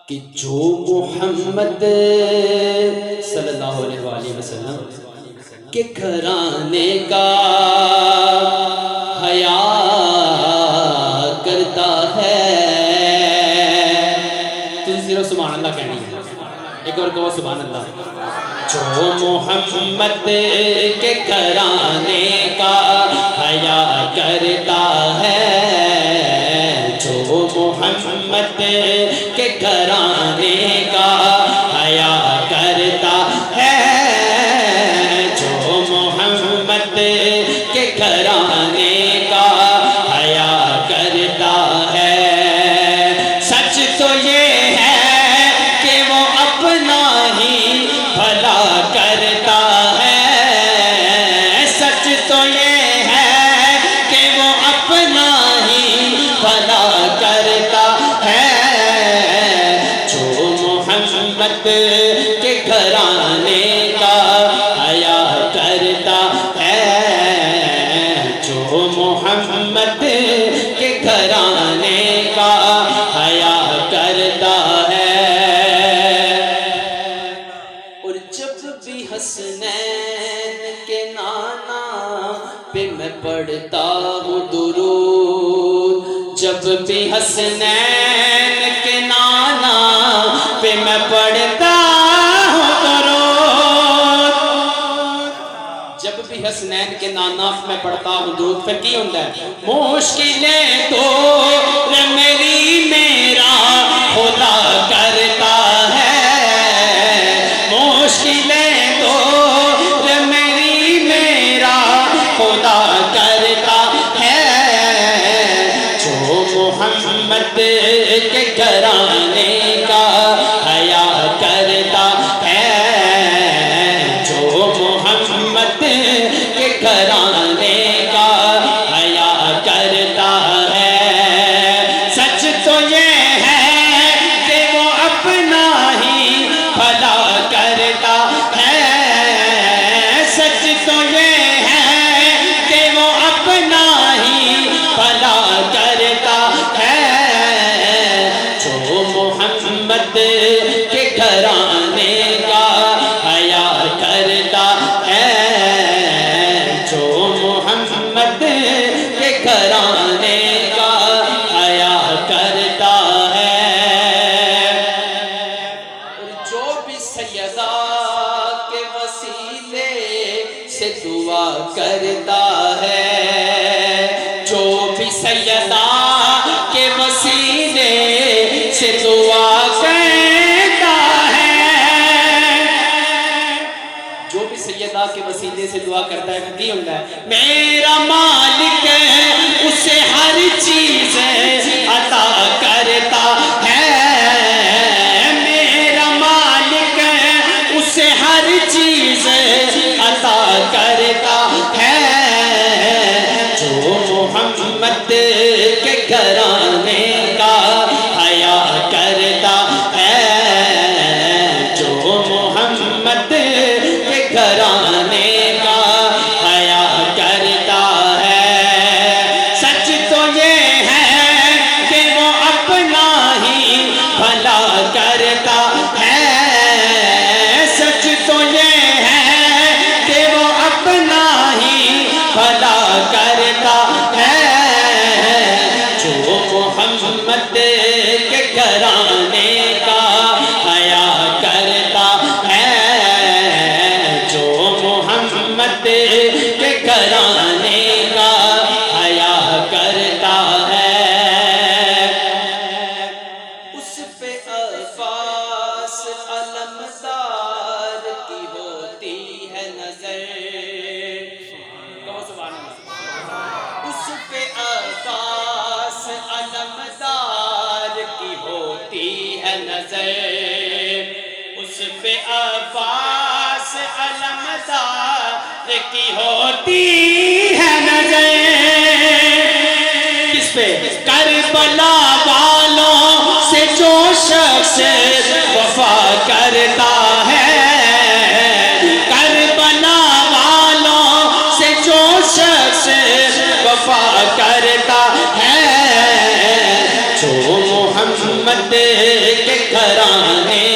کہ جو محمد صلی اللہ علیہ وآلہ وسلم کے گھرانے کا حیا کرتا ہے، تم صرف سبحان اللہ کہنی ہے، ایک اور کہو سبحان اللہ۔ جو محمد کے گھرانے کا حیا کرتا ہے، جو محمد کے گھرانے کا حیا کرتا ہے، جو محمد کے گھرانے کا حیا کرتا ہے، سچ تو یہ ہے کہ وہ اپنا ہی بھلا کرتا ہے، سچ تو یہ ہے کہ وہ اپنا ہی بھلا کرتا ہے، جو محمد کے گھرانے کا حیا کرتا ہے، جو محمد کے گھرانے کا حیا کرتا ہے۔ اور جب بھی حسنین کے نانا پہ میں پڑھتا ہوں درود، جب بھی حسنین کے نانا پہ میں پڑھتا ہوں درود، جب بھی حسنین کے نانا پہ میں پڑھتا ہوں درود، پھر کی ہوتا ہے؟ مشکلیں دور میری میرا خدا کرتا ہے، مشکلیں دور میری میرا خدا کرتا ہے، جو محمد کے گھرانے کا حیا کرتا ہے، جو محمد کے گھرانے کا حیا کرتا ہے، سچ تو یہ ہے کہ وہ اپنا ہی بھلا کرتا ہے، سچ تو یہ ہے کہ وہ اپنا ہی بھلا کرتا ہے، جو محمد کے گھرانے کا حیا کرتا ہے، جو محمد کے گھرانے کا حیا کرتا ہے۔ اور جو بھی سیدہ کے وسیلے سے دعا کرتا ہے، جو بھی سیدہ کے وسیلے سے دعا کرتا ہے، جو بھی سیدہ کے وسیلے سے دعا کرتا ہے، کی ہوتا ہے؟ میرا مالک اسے ہر چیز عطا کرتا ہے، میرا مالک اسے ہر چیز عطا کرتا ہے، جو محمد کے گھرانے کا حیا کرتا ہے، جو محمد کے گھرانے کا حیا کرتا ہے، سچ تو یہ ہے کہ وہ اپنا ہی بھلا کرتا ہے، سچ تو یہ ہے کہ وہ اپنا ہی بھلا کرتا ہے، جو محمد کے گھرانے کا حیا کرتا ہے، جو محمد کے گھرانے کا حیا کرتا ہے، اس پہ عباس علمدار کی ہوتی ہے نظر، کہو سبحان اللہ۔ اس پہ عباس علمدار کی ہوتی ہے نظر، اس پہ عباس علمدار کی ہوتی ہے نظر، کس پہ؟ کربلا والوں سے جو شخص وفا کرتا ہے، کربلا والوں سے جو شخص وفا کرتا ہے، جو محمد کے گھرانے